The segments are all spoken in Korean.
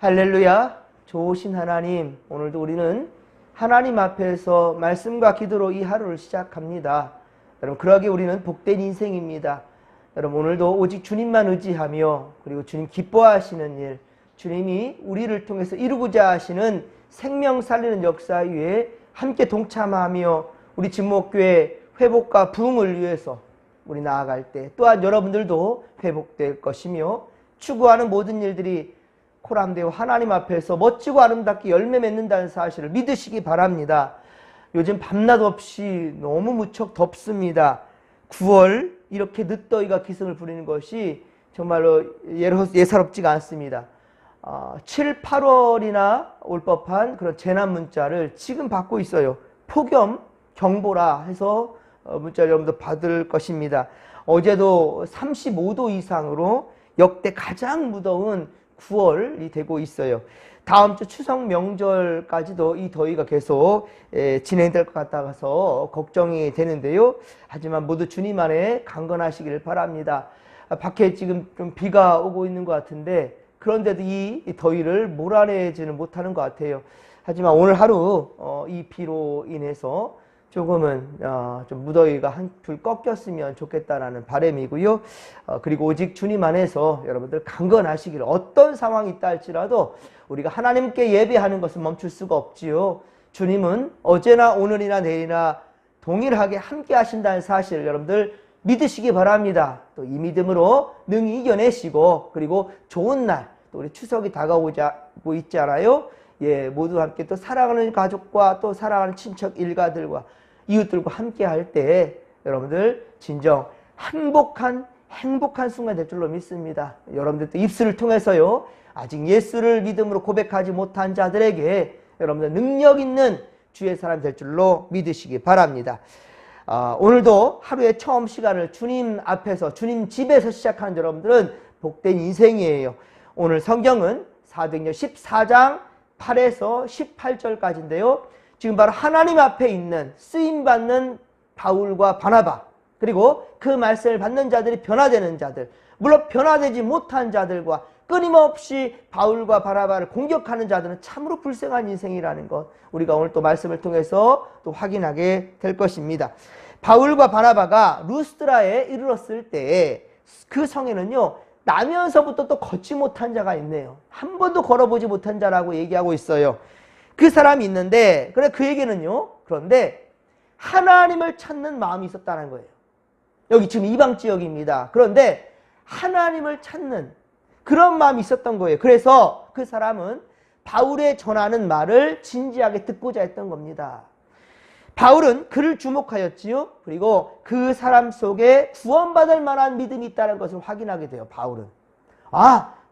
할렐루야. 좋으신 하나님, 오늘도 우리는 하나님 앞에서 말씀과 기도로 이 하루를 시작합니다. 여러분, 그러기에 우리는 복된 인생입니다. 여러분, 오늘도 오직 주님만 의지하며 그리고 주님 기뻐하시는 일, 주님이 우리를 통해서 이루고자 하시는 생명 살리는 역사 위에 함께 동참하며 우리 진목교회 회복과 부흥을 위해서 우리 나아갈 때 또한 여러분들도 회복될 것이며 추구하는 모든 일들이 코람데오 하나님 앞에서 멋지고 아름답게 열매 맺는다는 사실을 믿으시기 바랍니다. 요즘 밤낮 없이 너무 무척 덥습니다. 9월 이렇게 늦더위가 기승을 부리는 것이 정말로 예사롭지가 않습니다. 7, 8월이나 올 법한 그런 재난 문자를 지금 받고 있어요. 폭염 경보라 해서 문자 여러분들 받을 것입니다. 어제도 35도 이상으로 역대 가장 무더운 9월이 되고 있어요. 다음 주 추석 명절까지도 이 더위가 계속 진행될 것 같아서 걱정이 되는데요. 하지만 모두 주님 안에 강건하시기를 바랍니다. 밖에 지금 좀 비가 오고 있는 것 같은데 그런데도 이 더위를 몰아내지는 못하는 것 같아요. 하지만 오늘 하루 이 비로 인해서 조금은 좀 무더위가 한풀 꺾였으면 좋겠다라는 바람이고요. 그리고 오직 주님 안에서 여러분들 강건하시기를, 어떤 상황이 있다 할지라도 우리가 하나님께 예배하는 것은 멈출 수가 없지요. 주님은 어제나 오늘이나 내일이나 동일하게 함께 하신다는 사실 여러분들 믿으시기 바랍니다. 또 이 믿음으로 능히 이겨내시고, 그리고 좋은 날, 또 우리 추석이 다가오고 있잖아요. 예, 모두 함께 또 사랑하는 가족과 또 사랑하는 친척 일가들과 이웃들과 함께 할 때 여러분들 진정 행복한 순간 될 줄로 믿습니다. 여러분들 또 입술을 통해서요, 아직 예수를 믿음으로 고백하지 못한 자들에게 여러분들 능력 있는 주의 사람 될 줄로 믿으시기 바랍니다. 오늘도 하루의 처음 시간을 주님 앞에서, 주님 집에서 시작하는 여러분들은 복된 인생이에요. 오늘 성경은 사도행전 14장 8에서 18절까지인데요. 지금 바로 하나님 앞에 있는 쓰임받는 바울과 바나바, 그리고 그 말씀을 받는 자들이 변화되는 자들, 물론 변화되지 못한 자들과 끊임없이 바울과 바나바를 공격하는 자들은 참으로 불쌍한 인생이라는 것, 우리가 오늘 또 말씀을 통해서 또 확인하게 될 것입니다. 바울과 바나바가 루스드라에 이르렀을 때 그 성에는요, 나면서부터 또 걷지 못한 자가 있네요. 한 번도 걸어보지 못한 자라고 얘기하고 있어요. 그 사람이 있는데, 그래 그에게는요, 그런데 하나님을 찾는 마음이 있었다는 거예요. 여기 지금 이방 지역입니다. 그런데 하나님을 찾는 그런 마음이 있었던 거예요. 그래서 그 사람은 바울의 전하는 말을 진지하게 듣고자 했던 겁니다. 바울은 그를 주목하였지요. 그리고 그 사람 속에 구원받을 만한 믿음이 있다는 것을 확인하게 돼요. 바울은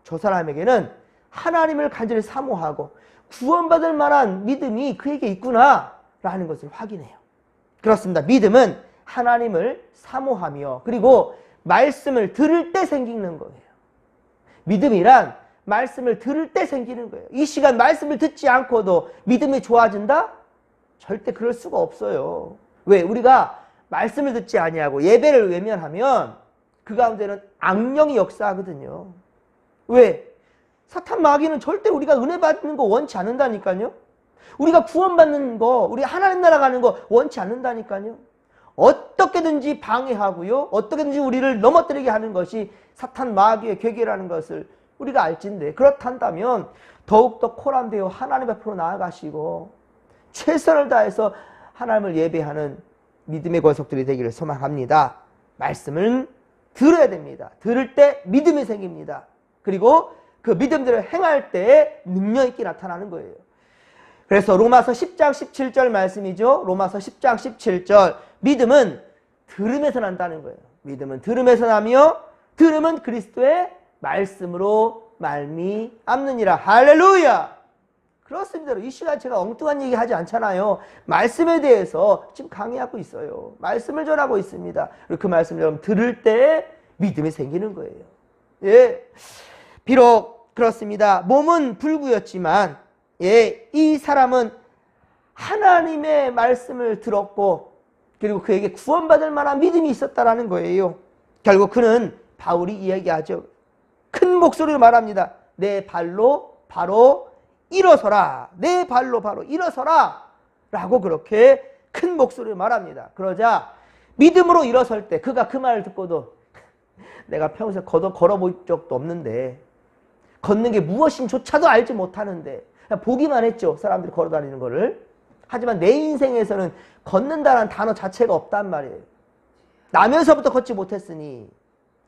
저 사람에게는 하나님을 간절히 사모하고 구원받을 만한 믿음이 그에게 있구나 라는 것을 확인해요. 그렇습니다. 믿음은 하나님을 사모하며 그리고 말씀을 들을 때 생기는 거예요. 믿음이란 말씀을 들을 때 생기는 거예요. 이 시간 말씀을 듣지 않고도 믿음이 좋아진다? 절대 그럴 수가 없어요. 왜? 우리가 말씀을 듣지 아니하고 예배를 외면하면 그 가운데는 악령이 역사하거든요. 왜? 사탄 마귀는 절대 우리가 은혜 받는 거 원치 않는다니까요. 우리가 구원받는 거, 우리 하나님 나라 가는 거 원치 않는다니까요. 어떻게든지 방해하고요, 어떻게든지 우리를 넘어뜨리게 하는 것이 사탄 마귀의 괴계라는 것을 우리가 알진데, 그렇단다면 더욱더 코람데오 하나님 앞으로 나아가시고 최선을 다해서 하나님을 예배하는 믿음의 권속들이 되기를 소망합니다. 말씀을 들어야 됩니다. 들을 때 믿음이 생깁니다. 그리고 그 믿음대로 행할 때 능력 있게 나타나는 거예요. 그래서 로마서 10장 17절 말씀이죠. 로마서 10장 17절, 믿음은 들음에서 난다는 거예요. 믿음은 들음에서 나며 들음은 그리스도의 말씀으로 말미암느니라. 할렐루야. 그렇습니다. 이 시간 제가 엉뚱한 얘기 하지 않잖아요. 말씀에 대해서 지금 강의하고 있어요. 말씀을 전하고 있습니다. 그리고 그 말씀을 여러분 들을 때 믿음이 생기는 거예요. 예, 비록 그렇습니다. 몸은 불구였지만 이 사람은 하나님의 말씀을 들었고 그리고 그에게 구원받을 만한 믿음이 있었다라는 거예요. 결국 그는 바울이 이야기하죠. 큰 목소리로 말합니다. 내 발로 바로 일어서라. 내 발로 바로 일어서라. 라고 그렇게 큰 목소리로 말합니다. 그러자 믿음으로 일어설 때 그가 그 말을 듣고도 내가 평소에 걸어볼 적도 없는데 걷는 게 무엇인조차도 알지 못하는데 그냥 보기만 했죠. 사람들이 걸어다니는 거를. 하지만 내 인생에서는 걷는다는 단어 자체가 없단 말이에요. 나면서부터 걷지 못했으니.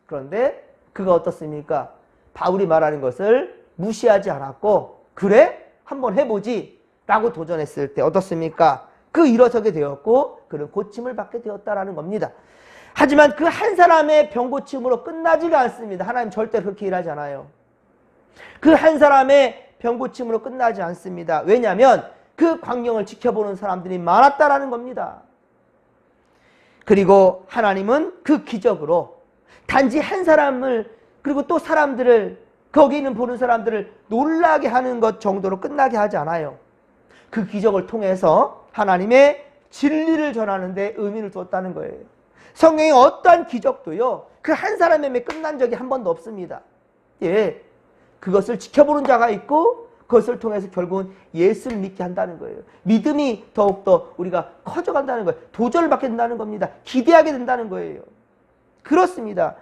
그런데 그가 어떻습니까? 바울이 말하는 것을 무시하지 않았고 그래? 한번 해보지 라고 도전했을 때 어떻습니까? 그 일어서게 되었고 그는 고침을 받게 되었다라는 겁니다. 하지만 그 한 사람의 병고침으로 끝나지가 않습니다. 하나님 절대 그렇게 일하지 않아요. 그 한 사람의 병고침으로 끝나지 않습니다. 왜냐하면 그 광경을 지켜보는 사람들이 많았다라는 겁니다. 그리고 하나님은 그 기적으로 단지 한 사람을 그리고 또 사람들을 거기 있는 보는 사람들을 놀라게 하는 것 정도로 끝나게 하지 않아요. 그 기적을 통해서 하나님의 진리를 전하는 데 의미를 두었다는 거예요. 성경의 어떠한 기적도요. 그 한 사람에게 끝난 적이 한 번도 없습니다. 예, 그것을 지켜보는 자가 있고 그것을 통해서 결국은 예수를 믿게 한다는 거예요. 믿음이 더욱더 우리가 커져간다는 거예요. 도전을 받게 된다는 겁니다. 기대하게 된다는 거예요. 그렇습니다.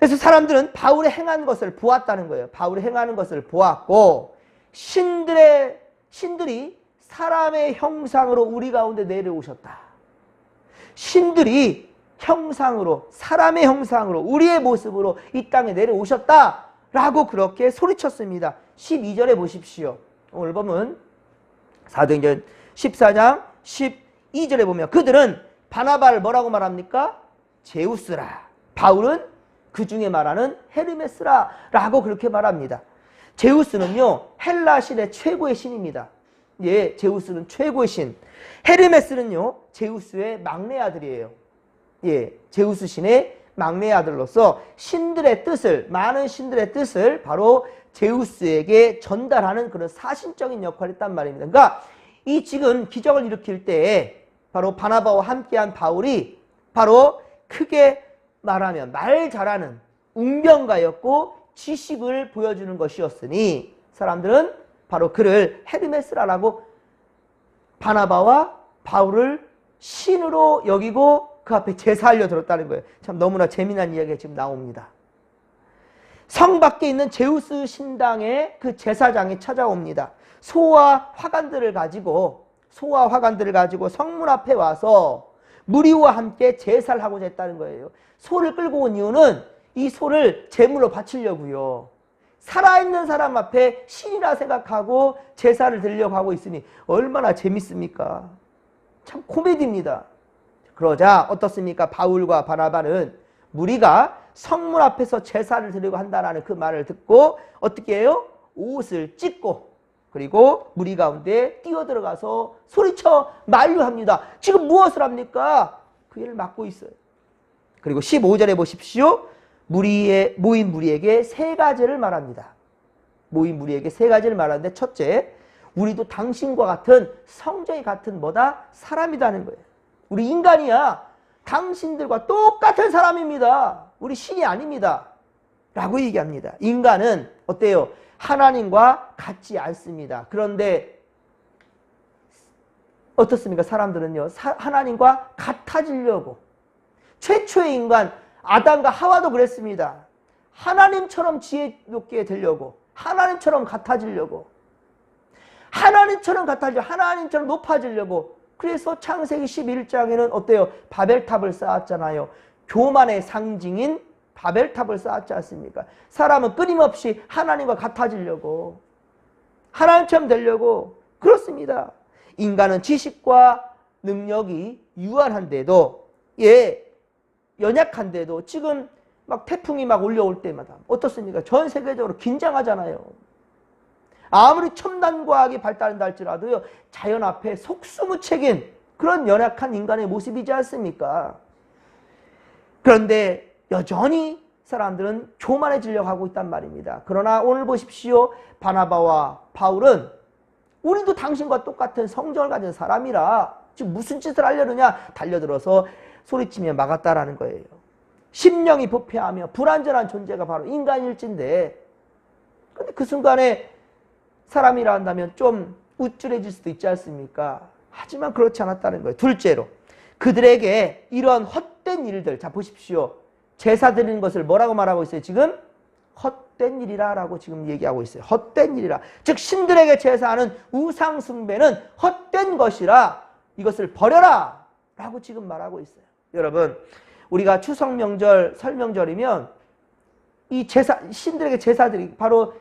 그래서 사람들은 바울의 행한 것을 보았다는 거예요. 바울이 행하는 것을 보았고 신들이 사람의 형상으로 우리 가운데 내려오셨다. 신들이 형상으로 사람의 형상으로 우리의 모습으로 이 땅에 내려오셨다라고 그렇게 소리쳤습니다. 12절에 보십시오. 오늘 보면 사도행전 14장 12절에 보면 그들은 바나바를 뭐라고 말합니까? 제우스라. 바울은 그 중에 말하는 헤르메스라 라고 그렇게 말합니다. 제우스는요 헬라신의 최고의 신입니다. 예, 제우스는 최고의 신. 헤르메스는요 제우스의 막내 아들이에요. 예, 제우스 신의 막내 아들로서 신들의 뜻을 많은 신들의 뜻을 바로 제우스에게 전달하는 그런 사신적인 역할을 했단 말입니다. 그러니까 이 지금 기적을 일으킬 때에 바로 바나바와 함께한 바울이 바로 크게 말하면 말 잘하는 웅변가였고 지식을 보여주는 것이었으니 사람들은 바로 그를 헤르메스라라고 바나바와 바울을 신으로 여기고 그 앞에 제사하려 들었다는 거예요. 참 너무나 재미난 이야기가 지금 나옵니다. 성 밖에 있는 제우스 신당의 그 제사장이 찾아옵니다. 소와 화관들을 가지고 성문 앞에 와서 무리와 함께 제사를 하고자 했다는 거예요. 소를 끌고 온 이유는 이 소를 제물로 바치려고요. 살아있는 사람 앞에 신이라 생각하고 제사를 드리려고 하고 있으니 얼마나 재밌습니까? 참 코미디입니다. 그러자 어떻습니까? 바울과 바나바는 무리가 성문 앞에서 제사를 드리고 한다는 그 말을 듣고 어떻게 해요? 옷을 찢고 그리고 무리 가운데 뛰어들어가서 소리쳐 만류합니다. 지금 무엇을 합니까? 그 일을 막고 있어요. 그리고 15절에 보십시오. 모인 무리에게 세 가지를 말합니다. 모인 무리에게 세 가지를 말하는데 첫째, 우리도 당신과 같은 성정이 같은 뭐다? 사람이라는 거예요. 우리 인간이야. 당신들과 똑같은 사람입니다. 우리 신이 아닙니다. 라고 얘기합니다. 인간은 어때요? 하나님과 같지 않습니다. 그런데 어떻습니까? 사람들은요. 하나님과 같아지려고 최초의 인간 아담과 하와도 그랬습니다. 하나님처럼 지혜롭게 되려고 하나님처럼 같아지려고 하나님처럼 높아지려고 그래서 창세기 11장에는 어때요? 바벨탑을 쌓았잖아요. 교만의 상징인 바벨탑을 쌓았지 않습니까? 사람은 끊임없이 하나님과 같아지려고 하나님처럼 되려고 그렇습니다. 인간은 지식과 능력이 유한한데도 연약한데도 지금 막 태풍이 막 올려올 때마다 어떻습니까? 전 세계적으로 긴장하잖아요. 아무리 첨단 과학이 발달한다 할지라도요. 자연 앞에 속수무책인 그런 연약한 인간의 모습이지 않습니까? 그런데 여전히 사람들은 교만해지려고 하고 있단 말입니다. 그러나 오늘 보십시오. 바나바와 바울은 우리도 당신과 똑같은 성정을 가진 사람이라 지금 무슨 짓을 하려느냐 달려들어서 소리치며 막았다라는 거예요. 심령이 부패하며 불완전한 존재가 바로 인간일진데 근데 그 순간에 사람이라 한다면 좀 우쭐해질 수도 있지 않습니까? 하지만 그렇지 않았다는 거예요. 둘째로 그들에게 이런 헛된 일들, 자 보십시오. 제사 드리는 것을 뭐라고 말하고 있어요? 지금 헛된 일이라 라고 지금 얘기하고 있어요. 헛된 일이라. 즉 신들에게 제사하는 우상 숭배는 헛된 것이라 이것을 버려라 라고 지금 말하고 있어요. 여러분 우리가 추석 명절, 설 명절이면 이 제사, 신들에게 제사드리기, 바로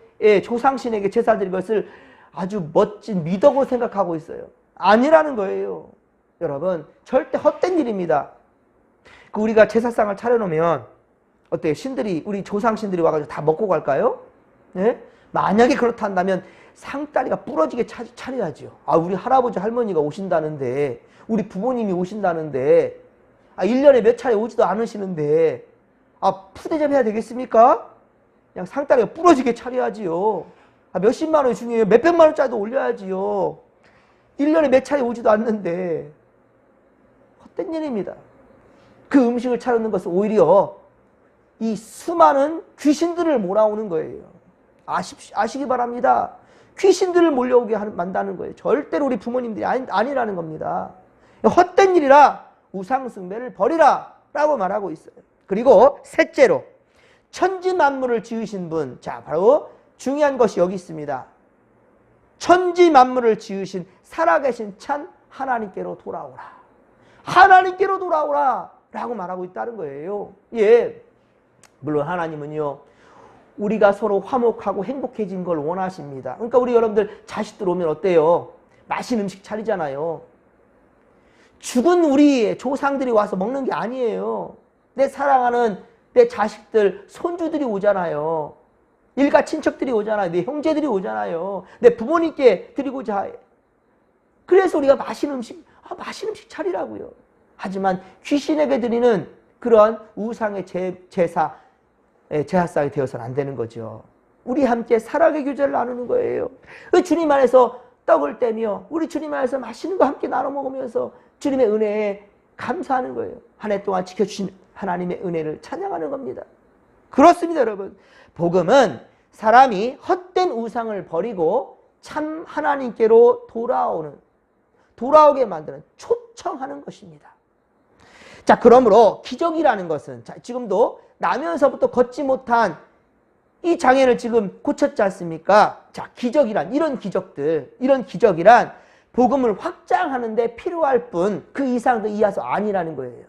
조상신에게 제사드리는 것을 아주 멋진 미덕으로 생각하고 있어요. 아니라는 거예요. 여러분 절대 헛된 일입니다. 우리가 제사상을 차려놓으면 어때요? 신들이, 우리 조상신들이 와가지고 다 먹고 갈까요? 네? 만약에 그렇다면 상다리가 부러지게 차려야죠. 아, 우리 할아버지 할머니가 오신다는데, 우리 부모님이 오신다는데, 1년에 몇 차례 오지도 않으시는데, 푸대접 해야 되겠습니까? 그냥 상다리가 부러지게 차려야지요. 몇십만 원이 중요해요. 몇백만 원짜리도 올려야지요. 1년에 몇 차례 오지도 않는데, 헛된 일입니다. 그 음식을 차리는 것은 오히려 이 수많은 귀신들을 몰아오는 거예요. 아시기 바랍니다. 귀신들을 몰려오게 만다는 거예요. 절대로 우리 부모님들이 아니라는 겁니다. 헛된 일이라 우상숭배를 버리라 라고 말하고 있어요. 그리고 셋째로 천지 만물을 지으신 분, 자 바로 중요한 것이 여기 있습니다. 천지 만물을 지으신 살아계신 참 하나님께로 돌아오라. 하나님께로 돌아오라 라고 말하고 있다는 거예요. 예, 물론 하나님은요 우리가 서로 화목하고 행복해진 걸 원하십니다. 그러니까 우리 여러분들 자식들 오면 어때요? 맛있는 음식 차리잖아요. 죽은 우리 조상들이 와서 먹는 게 아니에요. 내 사랑하는 내 자식들, 손주들이 오잖아요. 일가 친척들이 오잖아요. 내 형제들이 오잖아요. 내 부모님께 드리고자 해. 그래서 우리가 맛있는 음식 차리라고요. 하지만 귀신에게 드리는 그런 우상의 제사상이 되어서는 안 되는 거죠. 우리 함께 사랑의 교제를 나누는 거예요. 주님 안에서 떡을 떼며 우리 주님 안에서 맛있는 거 함께 나눠 먹으면서 주님의 은혜에 감사하는 거예요. 한 해 동안 지켜주신 하나님의 은혜를 찬양하는 겁니다. 그렇습니다, 여러분. 복음은 사람이 헛된 우상을 버리고 참 하나님께로 돌아오게 만드는, 초청하는 것입니다. 자, 그러므로 기적이라는 것은, 자, 지금도 나면서부터 걷지 못한 이 장애를 지금 고쳤지 않습니까? 자, 기적이란, 이런 기적이란 복음을 확장하는 데 필요할 뿐 그 이상도 이하도 아니라는 거예요.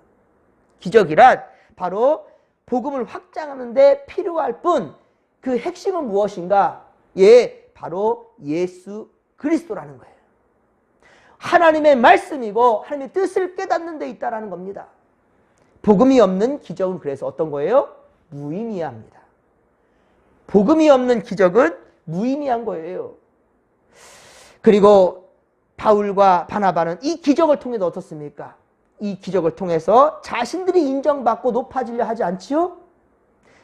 기적이란 바로 복음을 확장하는 데 필요할 뿐 그 핵심은 무엇인가? 바로 예수 그리스도라는 거예요. 하나님의 말씀이고 하나님의 뜻을 깨닫는 데 있다라는 겁니다. 복음이 없는 기적은 그래서 어떤 거예요? 무의미합니다. 복음이 없는 기적은 무의미한 거예요. 그리고 바울과 바나바는 이 기적을 통해서 어떻습니까? 이 기적을 통해서 자신들이 인정받고 높아지려 하지 않지요?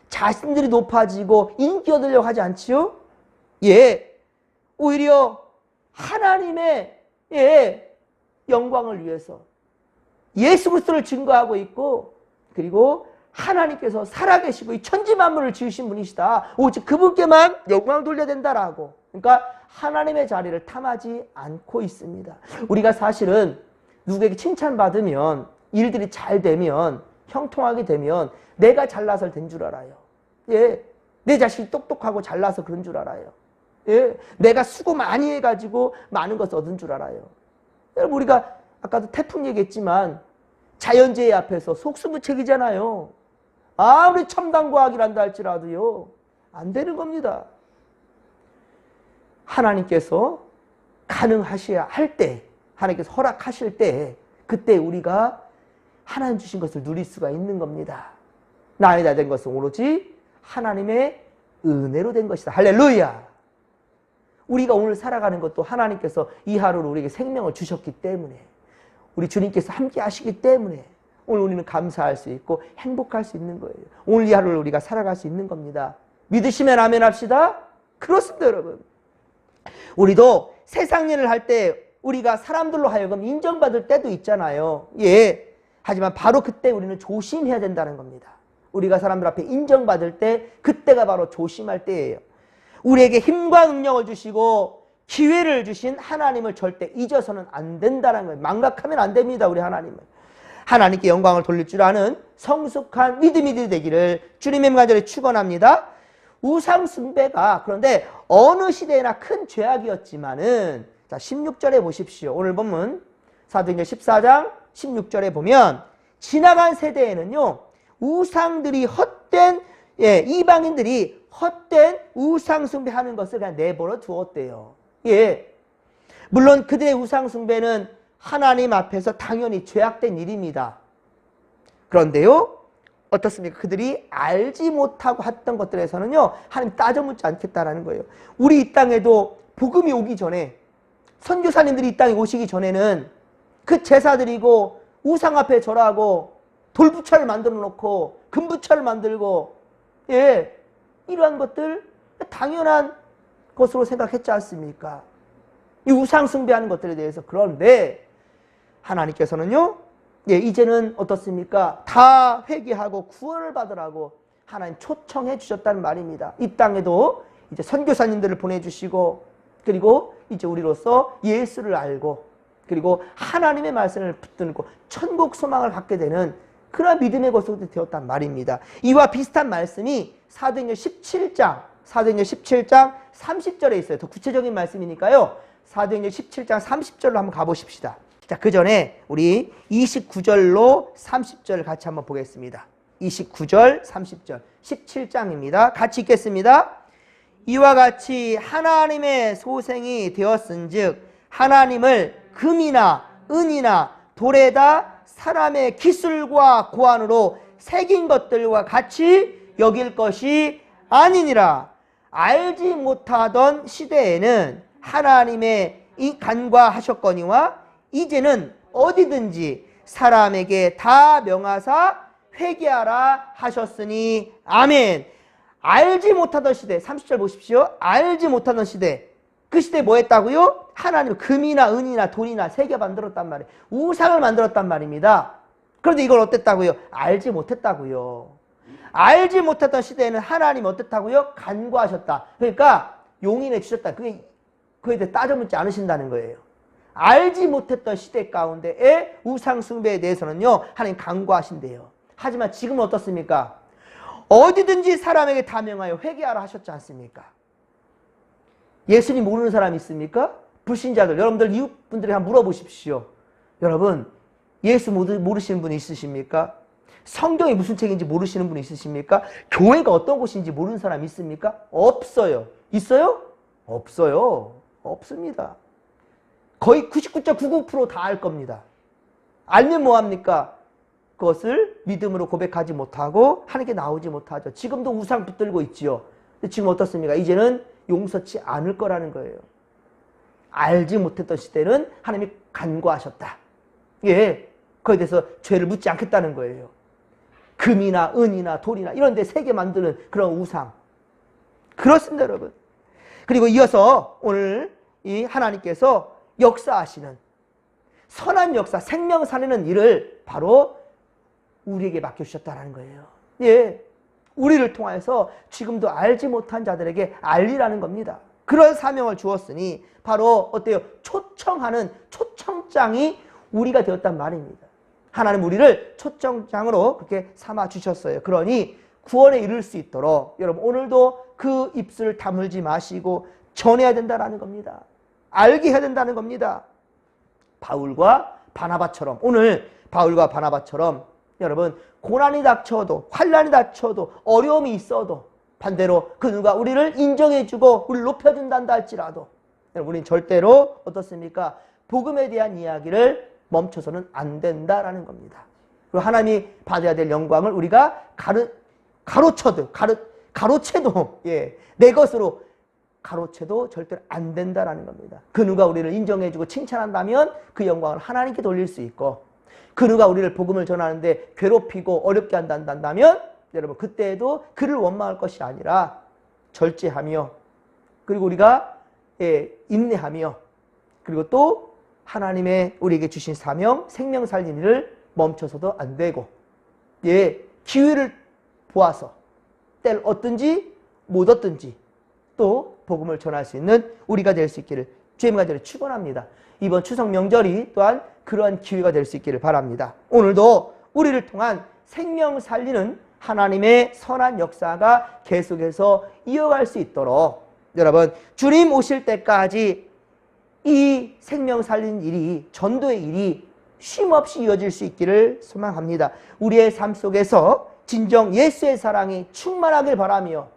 자신들이 높아지고 인기 얻으려고 하지 않지요? 오히려 하나님의 영광을 위해서 예수 그리스도를 증거하고 있고, 그리고 하나님께서 살아계시고 이 천지 만물을 지으신 분이시다. 오직 그분께만 영광을 돌려야 된다라고. 그러니까 하나님의 자리를 탐하지 않고 있습니다. 우리가 사실은 누구에게 칭찬받으면, 일들이 잘 되면, 형통하게 되면 내가 잘나서 된 줄 알아요. 내 자식이 똑똑하고 잘나서 그런 줄 알아요. 내가 수고 많이 해가지고 많은 것을 얻은 줄 알아요. 여러분, 우리가 아까도 태풍 얘기했지만 자연재해 앞에서 속수무책이잖아요. 아무리 첨단과학이란다 할지라도요, 안 되는 겁니다. 하나님께서 가능하셔야 할 때, 하나님께서 허락하실 때, 그때 우리가 하나님 주신 것을 누릴 수가 있는 겁니다. 나에 다 된 것은 오로지 하나님의 은혜로 된 것이다. 할렐루야! 우리가 오늘 살아가는 것도 하나님께서 이 하루를 우리에게 생명을 주셨기 때문에, 우리 주님께서 함께 하시기 때문에 오늘 우리는 감사할 수 있고 행복할 수 있는 거예요. 오늘 이 하루를 우리가 살아갈 수 있는 겁니다. 믿으시면 아멘 합시다. 그렇습니다, 여러분. 우리도 세상 일을 할 때 우리가 사람들로 하여금 인정받을 때도 있잖아요. 하지만 바로 그때 우리는 조심해야 된다는 겁니다. 우리가 사람들 앞에 인정받을 때 그때가 바로 조심할 때예요. 우리에게 힘과 능력을 주시고 기회를 주신 하나님을 절대 잊어서는 안 된다는 거예요. 망각하면 안 됩니다. 우리 하나님을. 하나님께 영광을 돌릴 줄 아는 성숙한 믿음이 되기를 주님의 간절히 축원합니다. 우상 숭배가 그런데 어느 시대에나 큰 죄악이었지만은 자 16절에 보십시오. 오늘 본문 사도행전 14장 16절에 보면 지나간 세대에는요 우상들이 헛된 이방인들이 헛된 우상 숭배하는 것을 그냥 내버려 두었대요. 예, 물론 그들의 우상 숭배는 하나님 앞에서 당연히 죄악된 일입니다. 그런데요 어떻습니까? 그들이 알지 못하고 했던 것들에서는요 하나님 따져묻지 않겠다라는 거예요. 우리 이 땅에도 복음이 오기 전에 선교사님들이 이 땅에 오시기 전에는 그 제사 드리고 우상 앞에 절하고 돌부처를 만들어 놓고 금부처를 만들고 예 이러한 것들 당연한 것으로 생각했지 않습니까? 이 우상 숭배하는 것들에 대해서. 그런데 하나님께서는요 예, 이제는 어떻습니까? 다 회개하고 구원을 받으라고 하나님 초청해 주셨다는 말입니다. 이 땅에도 이제 선교사님들을 보내주시고 그리고 이제 우리로서 예수를 알고 그리고 하나님의 말씀을 붙들고 천국 소망을 갖게 되는 그런 믿음의 것으로 되었단 말입니다. 이와 비슷한 말씀이 사도행전 17장 30절에 있어요. 더 구체적인 말씀이니까요. 사도행전 17장 30절로 한번 가보십시다. 자, 그 전에 우리 29절로 30절 같이 한번 보겠습니다. 29절, 30절, 17장입니다. 같이 읽겠습니다. 이와 같이 하나님의 소생이 되었은즉 하나님을 금이나 은이나 돌에다 사람의 기술과 고안으로 새긴 것들과 같이 여길 것이 아니니라. 알지 못하던 시대에는 하나님의 이 간과하셨거니와 이제는 어디든지 사람에게 다 명하사 회개하라 하셨으니 아멘. 알지 못하던 시대 30절 보십시오. 알지 못하던 시대 그 시대에 뭐 했다고요? 하나님 금이나 은이나 돈이나 새겨 만들었단 말이에요. 우상을 만들었단 말입니다. 그런데 이걸 어땠다고요? 알지 못했다고요. 알지 못했던 시대에는 하나님 어땠다고요? 간과하셨다. 그러니까 용인해 주셨다. 그에 대해 따져묻지 않으신다는 거예요. 알지 못했던 시대 가운데의 우상 숭배에 대해서는요 하나님 간과하신대요. 하지만 지금은 어떻습니까? 어디든지 사람에게 다 명하여 회개하라 하셨지 않습니까? 예수님 모르는 사람 있습니까? 불신자들, 여러분들 이웃분들이 한번 물어보십시오. 여러분 예수 모르시는 분이 있으십니까? 성경이 무슨 책인지 모르시는 분이 있으십니까? 교회가 어떤 곳인지 모르는 사람 있습니까? 없어요. 있어요? 없어요. 없습니다. 거의 99.99% 다 알 겁니다. 알면 뭐합니까? 그것을 믿음으로 고백하지 못하고 하나님께 나오지 못하죠. 지금도 우상 붙들고 있지요. 근데 지금 어떻습니까? 이제는 용서치 않을 거라는 거예요. 알지 못했던 시대는 하나님이 간과하셨다. 예, 거기에 대해서 죄를 묻지 않겠다는 거예요. 금이나 은이나 돌이나 이런 데 새게 만드는 그런 우상. 그렇습니다, 여러분. 그리고 이어서 오늘 이 하나님께서 역사하시는 선한 역사, 생명 살리는 일을 바로 우리에게 맡겨주셨다는 거예요. 예, 우리를 통해서 지금도 알지 못한 자들에게 알리라는 겁니다. 그런 사명을 주었으니 바로 어때요? 초청하는 초청장이 우리가 되었단 말입니다. 하나님 우리를 초청장으로 그렇게 삼아 주셨어요. 그러니 구원에 이를 수 있도록 여러분 오늘도 그 입술을 다물지 마시고 전해야 된다는 겁니다. 알게 해야 된다는 겁니다. 바울과 바나바처럼 오늘 바울과 바나바처럼 여러분 고난이 닥쳐도 환난이 닥쳐도 어려움이 있어도 반대로 그 누가 우리를 인정해주고 우리를 높여준단다 할지라도 우리는 절대로 어떻습니까? 복음에 대한 이야기를 멈춰서는 안 된다라는 겁니다. 그리고 하나님이 받아야 될 영광을 우리가 가로채도 예, 내 것으로 가로채도 절대로 안 된다라는 겁니다. 그 누가 우리를 인정해주고 칭찬한다면 그 영광을 하나님께 돌릴 수 있고 그 누가 우리를 복음을 전하는데 괴롭히고 어렵게 한다면 여러분 그때에도 그를 원망할 것이 아니라 절제하며 그리고 우리가 인내하며 그리고 또 하나님의 우리에게 주신 사명 생명 살리는 일을 멈춰서도 안 되고 기회를 보아서 때를 얻든지 못 얻든지 또 복음을 전할 수 있는 우리가 될 수 있기를 주님과 저를 축원합니다. 이번 추석 명절이 또한 그러한 기회가 될 수 있기를 바랍니다. 오늘도 우리를 통한 생명 살리는 하나님의 선한 역사가 계속해서 이어갈 수 있도록 여러분 주님 오실 때까지 이 생명 살리는 일이 전도의 일이 쉼없이 이어질 수 있기를 소망합니다. 우리의 삶 속에서 진정 예수의 사랑이 충만하길 바라며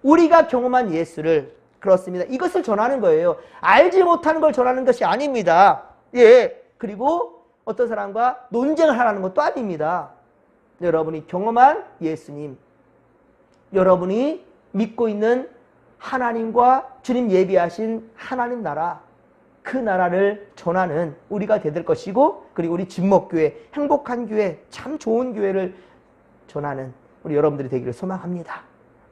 우리가 경험한 예수를 그렇습니다. 이것을 전하는 거예요. 알지 못하는 걸 전하는 것이 아닙니다. 예. 그리고 어떤 사람과 논쟁을 하라는 것도 아닙니다. 여러분이 경험한 예수님, 여러분이 믿고 있는 하나님과 주님 예비하신 하나님 나라, 그 나라를 전하는 우리가 될 것이고, 그리고 우리 진목교회, 행복한 교회, 참 좋은 교회를 전하는 우리 여러분들이 되기를 소망합니다.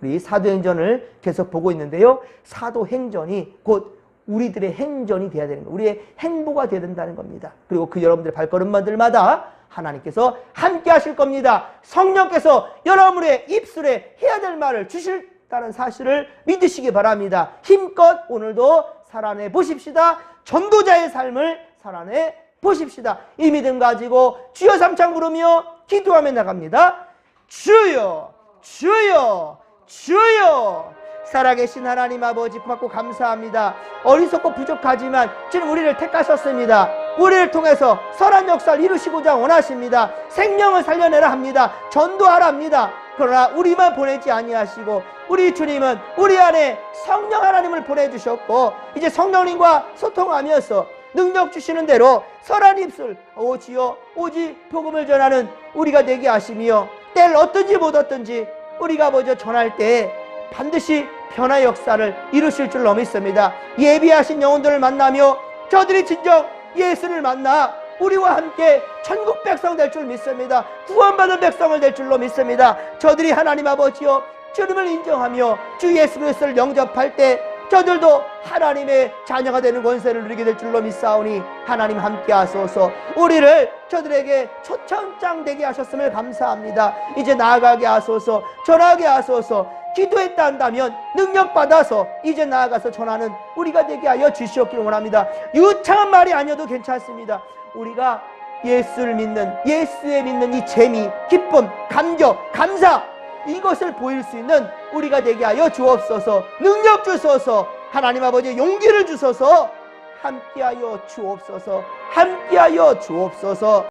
우리 사도행전을 계속 보고 있는데요. 사도행전이 곧 우리들의 행전이 되어야 되는 거예요. 우리의 행보가 되어야 된다는 겁니다. 그리고 그 여러분들의 발걸음마들마다 하나님께서 함께 하실 겁니다. 성령께서 여러분의 입술에 해야 될 말을 주실다는 사실을 믿으시기 바랍니다. 힘껏 오늘도 살아내 보십시다. 전도자의 삶을 살아내 보십시다. 이 믿음 가지고 주여 삼창 부르며 기도하며 나갑니다. 주여, 주여, 주여. 살아계신 하나님 아버지 고맙고 감사합니다. 어리석고 부족하지만 주님 우리를 택하셨습니다. 우리를 통해서 선한 역사를 이루시고자 원하십니다. 생명을 살려내라 합니다. 전도하라 합니다. 그러나 우리만 보내지 아니하시고 우리 주님은 우리 안에 성령 하나님을 보내주셨고 이제 성령님과 소통하면서 능력 주시는 대로 선한 입술 오지요 오직 복음을 전하는 우리가 되게 하시며 때를 얻든지 못 얻든지 우리가 먼저 전할 때 반드시 변화의 역사를 이루실 줄로 믿습니다. 예비하신 영혼들을 만나며 저들이 진정 예수를 만나 우리와 함께 천국 백성 될 줄 믿습니다. 구원받은 백성을 될 줄로 믿습니다. 저들이 하나님 아버지여 주님을 인정하며 주 예수 그리스도를 영접할 때 저들도 하나님의 자녀가 되는 권세를 누리게 될 줄로 믿사오니 하나님 함께 하소서. 우리를 저들에게 초청장 되게 하셨음을 감사합니다. 이제 나아가게 하소서. 전하게 하소서. 기도했다 한다면 능력받아서 이제 나아가서 전하는 우리가 되게 하여 주시옵기를 원합니다. 유창한 말이 아니어도 괜찮습니다. 우리가 예수를 믿는 예수에 믿는 이 재미, 기쁨, 감격, 감사 이것을 보일 수 있는 우리가 되게 하여 주옵소서. 능력 주소서. 하나님 아버지 용기를 주소서. 함께하여 주옵소서. 함께하여 주옵소서.